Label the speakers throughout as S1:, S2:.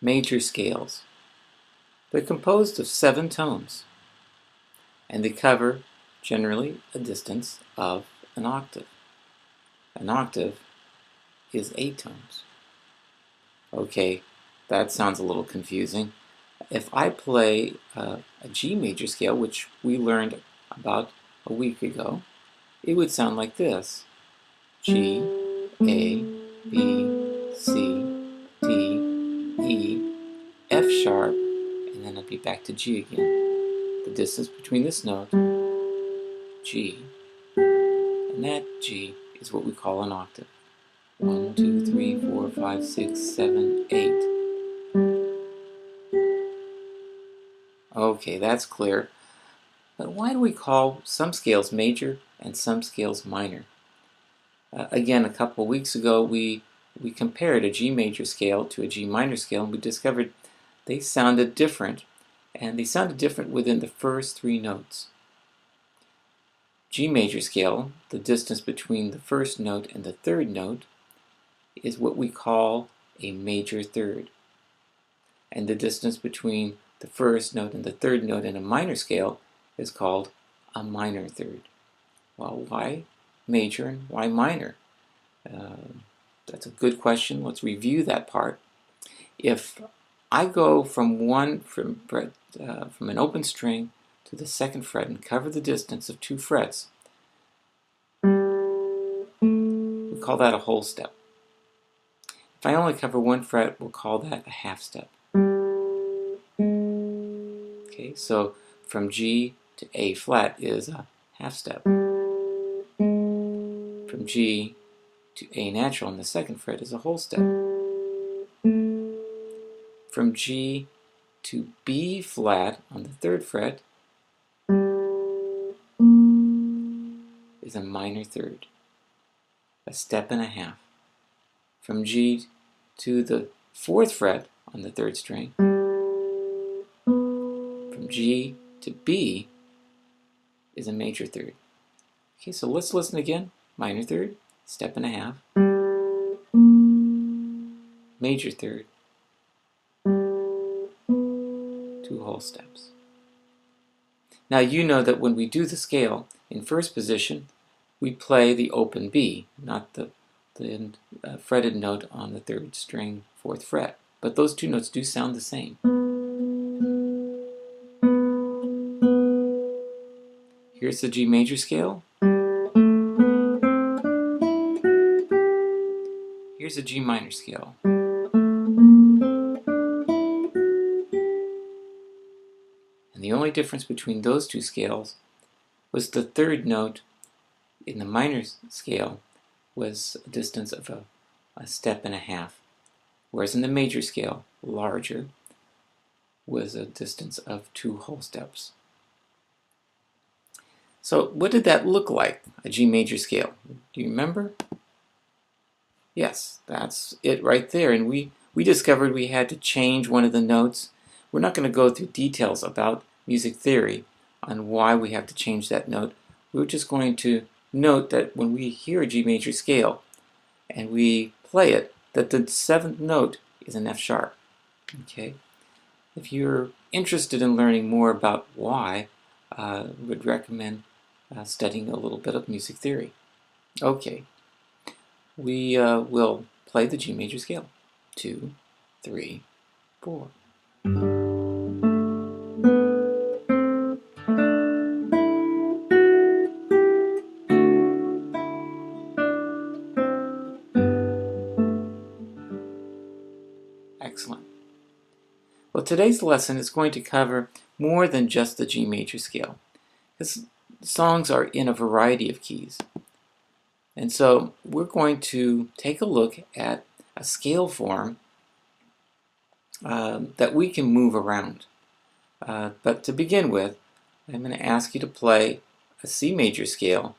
S1: major scales. They're composed of 7 tones, and they cover generally a distance of an octave. An octave is 8 tones. Okay, that sounds a little confusing. If I play a G major scale, which we learned about a week ago, it would sound like this. G, A, B, C, D, E, F sharp, and then I'd be back to G again. The distance between this note, G, and that G is what we call an octave. 1, 2, 3, 4, 5, 6, 7, 8. Okay, that's clear. But why do we call some scales major and some scales minor? Again, a couple weeks ago, we compared a G major scale to a G minor scale, and we discovered they sounded different, and they sounded different within the first 3 notes. G major scale, the distance between the first note and the third note, is what we call a major third. And the distance between the first note and the third note in a minor scale is called a minor third. Well, why major and why minor? That's a good question. Let's review that part. If I go from an open string to the 2nd fret and cover the distance of 2 frets, we call that a whole step. If I only cover 1 fret, we'll call that a half step. Okay, so from G to A flat is a half step. From G to A natural on the 2nd fret is a whole step. From G to B flat on the 3rd fret is a minor third, a step and a half. From G to the 4th fret on the 3rd string, from G to B is a major third. Okay, so let's listen again. Minor third, step and a half, major third, 2 whole steps. Now you know that when we do the scale, in first position, we play the open B, not the fretted note on the 3rd string, 4th fret. But those 2 notes do sound the same. Here's the G major scale. Here's a G minor scale. And the only difference between those 2 scales was the 3rd note in the minor scale was a distance of a step and a half, whereas in the major scale, larger, was a distance of 2 whole steps. So what did that look like, a G major scale? Do you remember? Yes, that's it right there. And we discovered we had to change one of the notes. We're not going to go through details about music theory on why we have to change that note. We're just going to note that when we hear a G major scale and we play it, that the 7th note is an F sharp. Okay? If you're interested in learning more about why, I would recommend studying a little bit of music theory. Okay, we will play the G major scale. 2, 3, 4. Excellent. Well, today's lesson is going to cover more than just the G major scale, because songs are in a variety of keys. And so we're going to take a look at a scale form that we can move around. But to begin with, I'm going to ask you to play a C major scale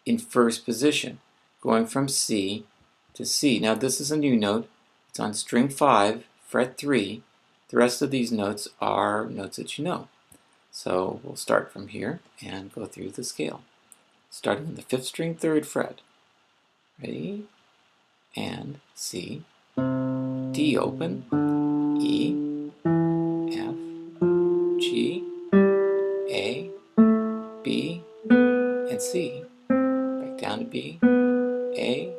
S1: in first position, going from C to C. Now this is a new note. It's on string 5, fret 3. The rest of these notes are notes that you know. So we'll start from here and go through the scale. Starting on the 5th string, 3rd fret. Ready? And C, D open, E, F, G, A, B, and C. Back down to B, A,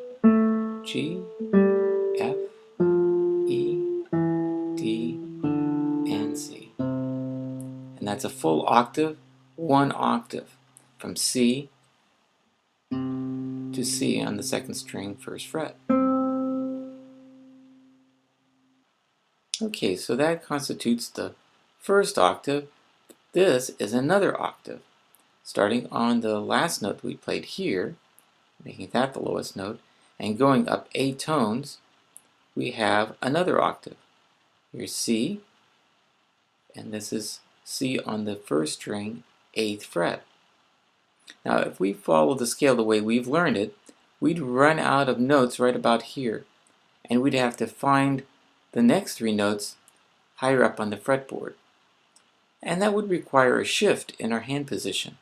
S1: G, F, E, D, and C. And that's a full octave, one octave, from C to C on the second string, first fret. Okay, so that constitutes the first octave. This is another octave. Starting on the last note we played here, making that the lowest note, and going up 8 tones, we have another octave. Here's C, and this is C on the first string, 8th fret. Now, if we follow the scale the way we've learned it, we'd run out of notes right about here, and we'd have to find the next 3 notes higher up on the fretboard. And that would require a shift in our hand position.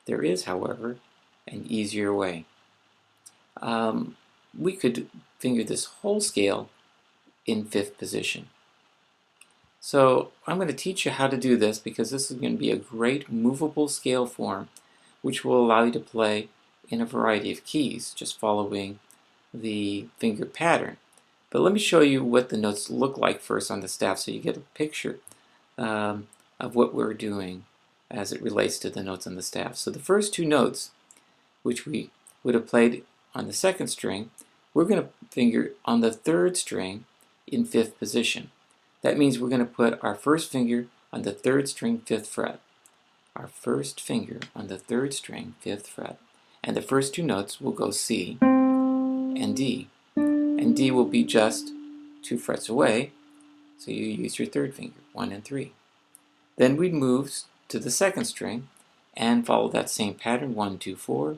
S1: There is, however, an easier way. We could finger this whole scale in 5th position. So I'm going to teach you how to do this because this is going to be a great movable scale form which will allow you to play in a variety of keys, just following the finger pattern. But let me show you what the notes look like first on the staff so you get a picture of what we're doing as it relates to the notes on the staff. So the first 2 notes, which we would have played on the second string, we're going to finger on the 3rd string in 5th position. That means we're going to put our first finger on the 3rd string, 5th fret. Our first finger on the 3rd string, 5th fret. And the first 2 notes will go C and D. And D will be just 2 frets away, so you use your 3rd finger, 1 and 3. Then we'd move to the 2nd string and follow that same pattern, 1, 2, 4.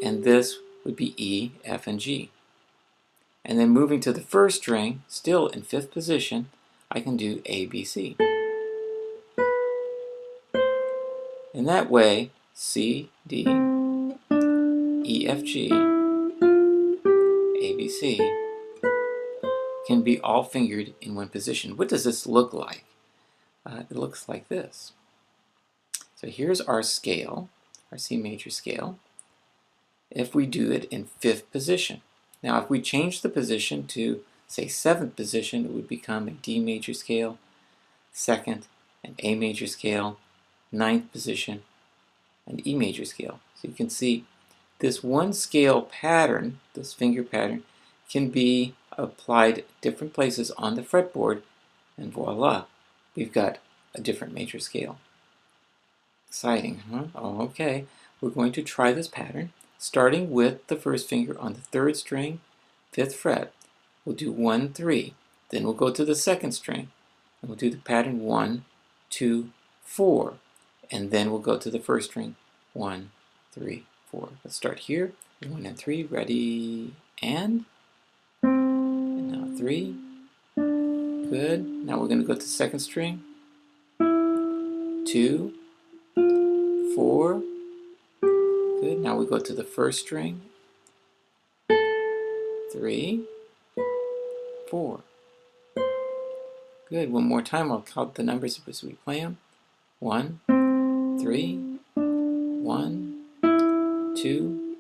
S1: And this would be E, F, and G. And then moving to the 1st string, still in 5th position, I can do A, B, C. In that way, C, D, E, F, G, A, B, C can be all fingered in one position. What does this look like? It looks like this. So here's our scale, our C major scale, if we do it in 5th position. Now if we change the position to, say, 7th position, it would become a D major scale, 2nd, an A major scale, 9th position, an E major scale. So you can see this one scale pattern, this finger pattern, can be applied different places on the fretboard, and voila, we've got a different major scale. Exciting, huh? Oh, okay. We're going to try this pattern, starting with the first finger on the 3rd string, 5th fret. We'll do 1, 3. Then we'll go to the 2nd string, and we'll do the pattern 1, 2, 4. And then we'll go to the 1st string, 1, 3, 4. Let's start here. 1 and 3, ready, and now 3. Good. Now we're going to go to the 2nd string. 2, 4. Good. Now we go to the 1st string. 3, 4. Good. One more time. I'll count the numbers as we play them. 1, 3, 1, 2,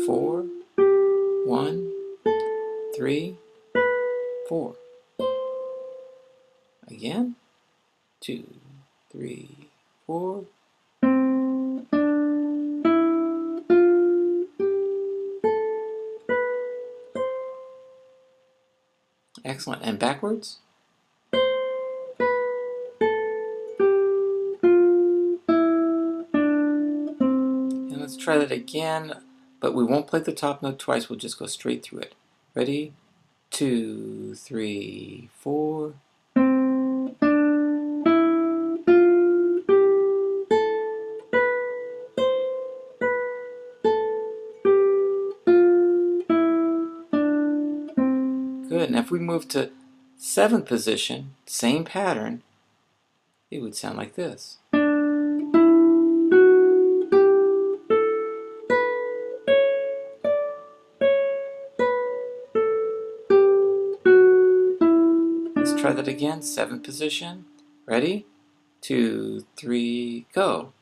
S1: 4, 1, 3, 4. Again. 2, 3, 4. Excellent. And backwards. And let's try that again, but we won't play the top note twice. We'll just go straight through it. Ready? 2, 3, 4. Good. And if we move to 7th position, same pattern, it would sound like this. Let's try that again. 7th position. Ready? 2, 3, go.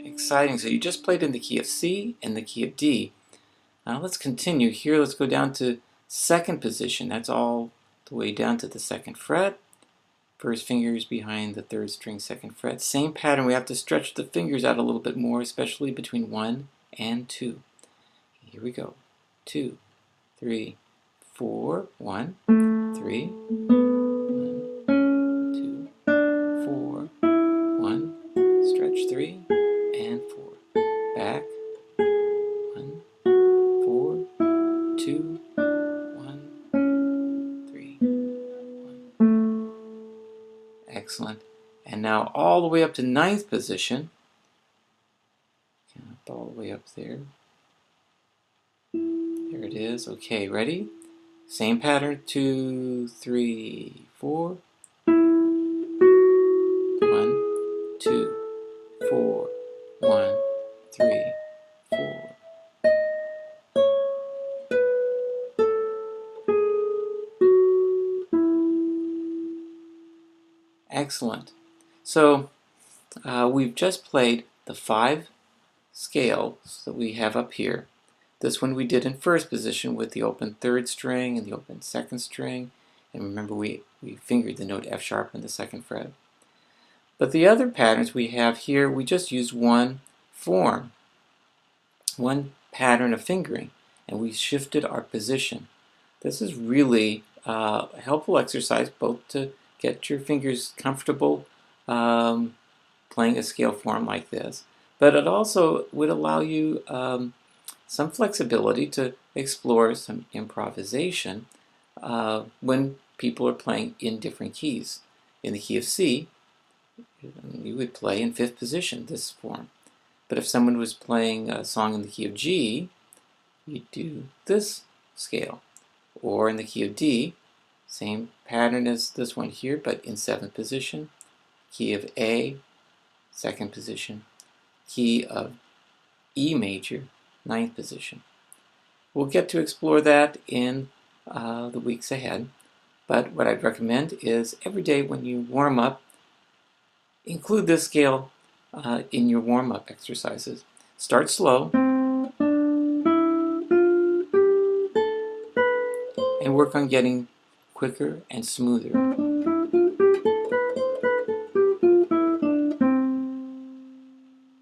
S1: Exciting. So you just played in the key of C and the key of D. Now let's continue here. Let's go down to 2nd position. That's all the way down to the 2nd fret. First finger is behind the 3rd string, 2nd fret. Same pattern. We have to stretch the fingers out a little bit more, especially between 1 and 2. Here we go. 2, 3, 4, 1, 3, 1, 2, 4, 1, stretch 3, and 4. Back, 1, 4, 2, 1, 3, 1. Excellent. And now all the way up to 9th position. Count all the way up there. There it is. Okay, ready? Same pattern. 2, 3, 4. 1, 2, 4, 1, 3, 4. Excellent. So we've just played the 5 scales that we have up here. This one we did in 1st position with the open 3rd string and the open 2nd string. And remember we fingered the note F sharp on the 2nd fret. But the other patterns we have here, we just used one form, one pattern of fingering, and we shifted our position. This is really a helpful exercise both to get your fingers comfortable playing a scale form like this, but it also would allow you some flexibility to explore some improvisation when people are playing in different keys. In the key of C, you would play in 5th position, this form. But if someone was playing a song in the key of G, you'd do this scale. Or in the key of D, same pattern as this one here, but in 7th position. Key of A, 2nd position. Key of E major, 9th position. We'll get to explore that in the weeks ahead, but what I'd recommend is every day when you warm up, include this scale in your warm-up exercises. Start slow and work on getting quicker and smoother.